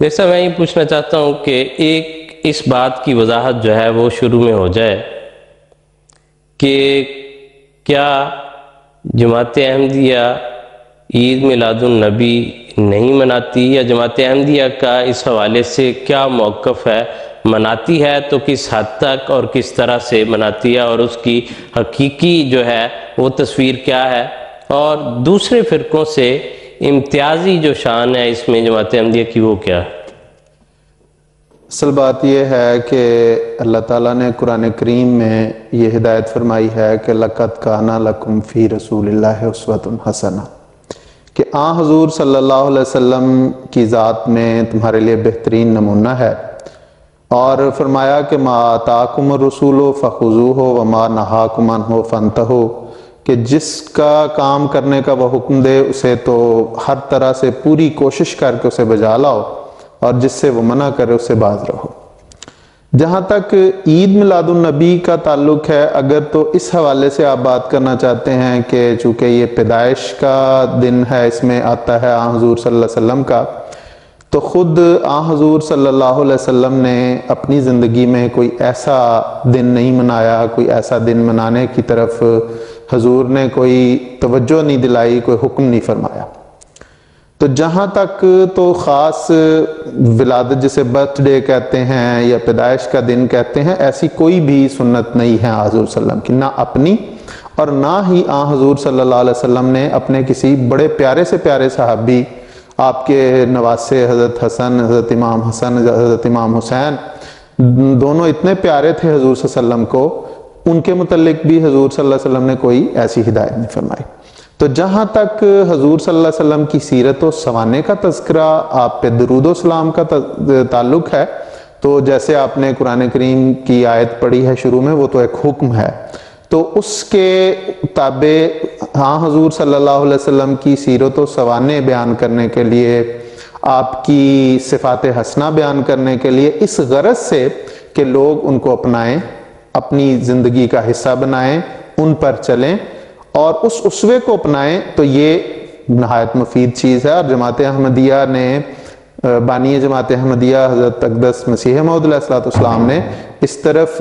جیسا میں یہ پوچھنا چاہتا ہوں کہ ایک اس بات کی وضاحت جو ہے وہ شروع میں ہو جائے کہ کیا جماعت احمدیہ عید میلاد النبی نہیں مناتی، یا جماعت احمدیہ کا اس حوالے سے کیا موقف ہے؟ مناتی ہے تو کس حد تک اور کس طرح سے مناتی ہے، اور اس کی حقیقی جو ہے وہ تصویر کیا ہے، اور دوسرے فرقوں سے امتیازی جو شان ہے اس میں جماعت احمدیہ کی وہ کیا ہے؟ اصل بات یہ ہے کہ اللہ تعالیٰ نے قرآن کریم میں یہ ہدایت فرمائی ہے کہ لَقَدْ كَانَ لَكُمْ فِي رَسُولِ اللَّهِ أُسْوَةٌ حَسَنَةٌ، کہ حضور صلی اللہ علیہ وسلم کی ذات میں تمہارے لیے بہترین نمونہ ہے، اور فرمایا کہ مَا آتَاكُمُ الرَّسُولُ فَخُذُوهُ وَمَا نَهَاكُمْ عَنْهُ فَانْتَهُوا، کہ جس کا کام کرنے کا وہ حکم دے اسے تو ہر طرح سے پوری کوشش کر کے اسے بجا لاؤ، اور جس سے وہ منع کرے اس سے باز رہو۔ جہاں تک عید میلاد النبی کا تعلق ہے، اگر تو اس حوالے سے آپ بات کرنا چاہتے ہیں کہ چونکہ یہ پیدائش کا دن ہے، اس میں آتا ہے حضور صلی اللہ علیہ وسلم کا، تو خود حضور صلی اللہ علیہ وسلم نے اپنی زندگی میں کوئی ایسا دن نہیں منایا، کوئی ایسا دن منانے کی طرف حضور نے کوئی توجہ نہیں دلائی، کوئی حکم نہیں فرمایا۔ تو جہاں تک تو خاص ولادت جسے برتھ ڈے کہتے ہیں یا پیدائش کا دن کہتے ہیں، ایسی کوئی بھی سنت نہیں ہے حضور صلی اللہ علیہ وسلم کی، نہ اپنی اور نہ ہی حضور صلی اللہ علیہ وسلم نے اپنے کسی بڑے پیارے سے پیارے صحابی، آپ کے نواسے حضرت حسن، حضرت امام حسن، حضرت امام حسین، دونوں اتنے پیارے تھے حضور صلی اللہ علیہ وسلم کو، ان کے متعلق بھی حضور صلی اللہ علیہ وسلم نے کوئی ایسی ہدایت نہیں فرمائی۔ تو جہاں تک حضور صلی اللہ علیہ وسلم کی سیرت و سوانے کا تذکرہ، آپ پہ درود و سلام کا تعلق ہے، تو جیسے آپ نے قرآن کریم کی آیت پڑھی ہے شروع میں، وہ تو ایک حکم ہے، تو اس کے تابع حضور صلی اللہ علیہ وسلم کی سیرت و سوانے بیان کرنے کے لیے، آپ کی صفات حسنہ بیان کرنے کے لیے، اس غرض سے کہ لوگ ان کو اپنائیں، اپنی زندگی کا حصہ بنائیں، ان پر چلیں اور اس اسوے کو اپنائیں، تو یہ نہایت مفید چیز ہے۔ اور جماعت احمدیہ نے، بانی جماعت احمدیہ حضرت اقدس مسیح موعود علیہ السلام نے اس طرف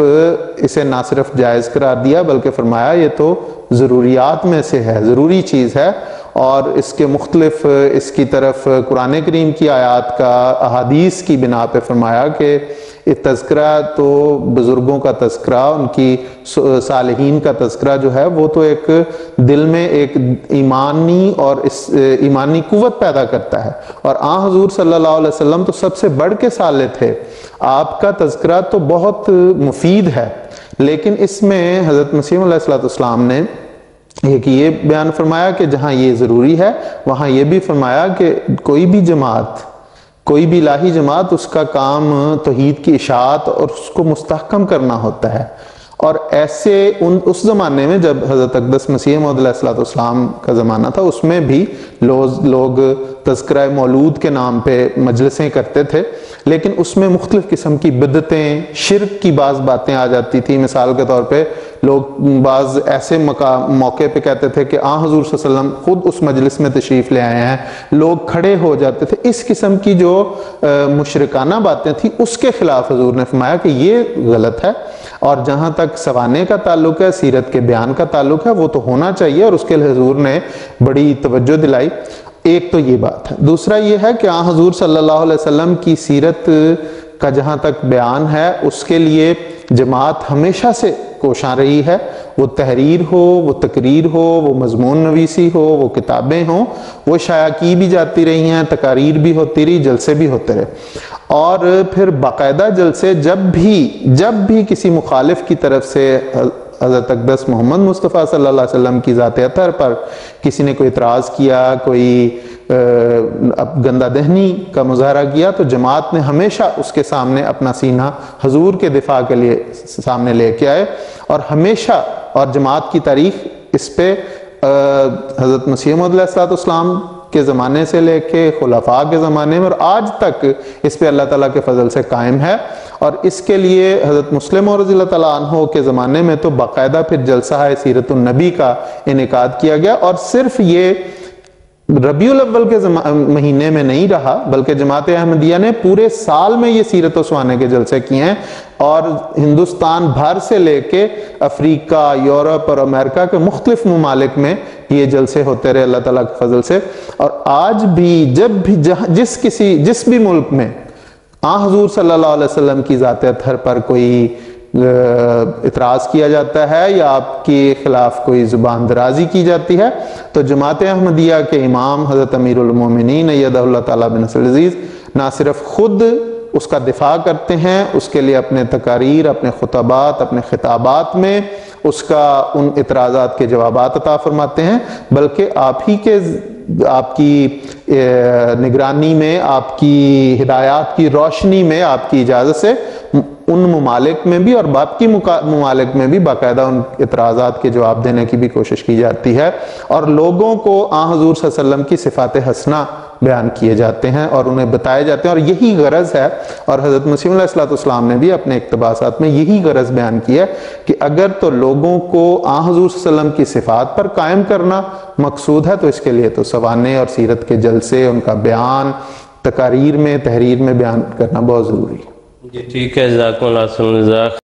اسے نہ صرف جائز قرار دیا بلکہ فرمایا یہ تو ضروریات میں سے ہے، ضروری چیز ہے، اور اس کے مختلف اس کی طرف قرآن کریم کی آیات کا، احادیث کی بنا پہ فرمایا کہ تذکرہ تو بزرگوں کا تذکرہ، ان کی صالحین کا تذکرہ جو ہے وہ تو ایک دل میں ایک ایمانی اور ایمانی قوت پیدا کرتا ہے، اور حضور صلی اللہ علیہ وسلم تو سب سے بڑھ کے صالح تھے، آپ کا تذکرہ تو بہت مفید ہے، لیکن اس میں حضرت مسیح علیہ السلام نے ایک یہ بیان فرمایا کہ جہاں یہ ضروری ہے وہاں یہ بھی فرمایا کہ کوئی بھی جماعت، کوئی بھی الہی جماعت، اس کا کام توحید کی اشاعت اور اس کو مستحکم کرنا ہوتا ہے، اور ایسے اس زمانے میں جب حضرت اقدس مسیح موعود علیہ السلام کا زمانہ تھا، اس میں بھی لوگ تذکرہ مولود کے نام پہ مجلسیں کرتے تھے، لیکن اس میں مختلف قسم کی بدعتیں، شرک کی بعض باتیں آ جاتی تھی۔ مثال کے طور پہ لوگ بعض ایسے موقع پہ کہتے تھے کہ حضور صلی اللہ علیہ وسلم خود اس مجلس میں تشریف لے آئے ہیں، لوگ کھڑے ہو جاتے تھے، اس قسم کی جو مشرکانہ باتیں تھیں اس کے خلاف حضور نے فرمایا کہ یہ غلط ہے، اور جہاں تک سوانے کا تعلق ہے، سیرت کے بیان کا تعلق ہے، وہ تو ہونا چاہیے، اور اس کے لیے حضور نے بڑی توجہ دلائی۔ ایک تو یہ بات ہے، دوسرا یہ ہے کہ حضور صلی اللہ علیہ وسلم کی سیرت کا جہاں تک بیان ہے، اس کے لیے جماعت ہمیشہ سے کوشاں رہی ہے، وہ تحریر ہو، وہ تقریر ہو، وہ مضمون نویسی ہو، وہ کتابیں ہوں، وہ شائع کی بھی جاتی رہی ہیں، تقاریر بھی ہوتی رہی، جلسے بھی ہوتے رہے، اور پھر باقاعدہ جلسے جب بھی کسی مخالف کی طرف سے حضرت اقدس محمد مصطفیٰ صلی اللہ علیہ وسلم کی ذات اطہر پر کسی نے کوئی اعتراض کیا، کوئی گندہ دہنی کا مظاہرہ کیا، تو جماعت نے ہمیشہ اس کے سامنے اپنا سینہ حضور کے دفاع کے لیے سامنے لے کے آئے، اور ہمیشہ، اور جماعت کی تاریخ اس پہ حضرت مسیح موعود علیہ السلام کے زمانے سے لے کے خلفاء کے زمانے میں اور آج تک اس پہ اللہ تعالیٰ کے فضل سے قائم ہے، اور اس کے لیے حضرت مسلم رضی اللہ تعالیٰ عنہ کے زمانے میں تو باقاعدہ پھر جلسہ سیرت النبی کا انعقاد کیا گیا، اور صرف یہ ربیع الاول کے مہینے میں نہیں رہا، بلکہ جماعت احمدیہ نے پورے سال میں یہ سیرت و سوانے کے جلسے کیے ہیں، اور ہندوستان بھر سے لے کے افریقہ، یورپ اور امریکہ کے مختلف ممالک میں یہ جلسے ہوتے رہے اللہ تعالیٰ کے فضل سے۔ اور آج بھی جب بھی جس بھی ملک میں حضور صلی اللہ علیہ وسلم کی ذات اطہر پر کوئی اعتراض کیا جاتا ہے یا آپ کے خلاف کوئی زبان درازی کی جاتی ہے، تو جماعت احمدیہ کے امام حضرت امیر المومنین ایدہ اللہ تعالیٰ بنصر العزیز نہ صرف خود اس کا دفاع کرتے ہیں، اس کے لیے اپنے تقاریر، اپنے خطبات، اپنے خطابات میں اس کا ان اعتراضات کے جوابات عطا فرماتے ہیں، بلکہ آپ کی نگرانی میں، آپ کی ہدایات کی روشنی میں، آپ کی اجازت سے ان ممالک میں بھی اور باقی ممالک میں بھی باقاعدہ ان اعتراضات کے جواب دینے کی بھی کوشش کی جاتی ہے، اور لوگوں کو حضور صلی اللہ علیہ وسلم کی صفات حسنہ بیان کیے جاتے ہیں اور انہیں بتائے جاتے ہیں، اور یہی غرض ہے۔ اور حضرت مسیح علیہ السلام نے بھی اپنے اقتباسات میں یہی غرض بیان کی ہے کہ اگر تو لوگوں کو حضور صلی اللہ علیہ وسلم کی صفات پر قائم کرنا مقصود ہے، تو اس کے لیے تو سوانے اور سیرت کے جلسے، ان کا بیان تقاریر میں، تحریر میں بیان کرنا بہت ضروری ہے۔ جی ٹھیک ہے، جزاکم اللہ خیر۔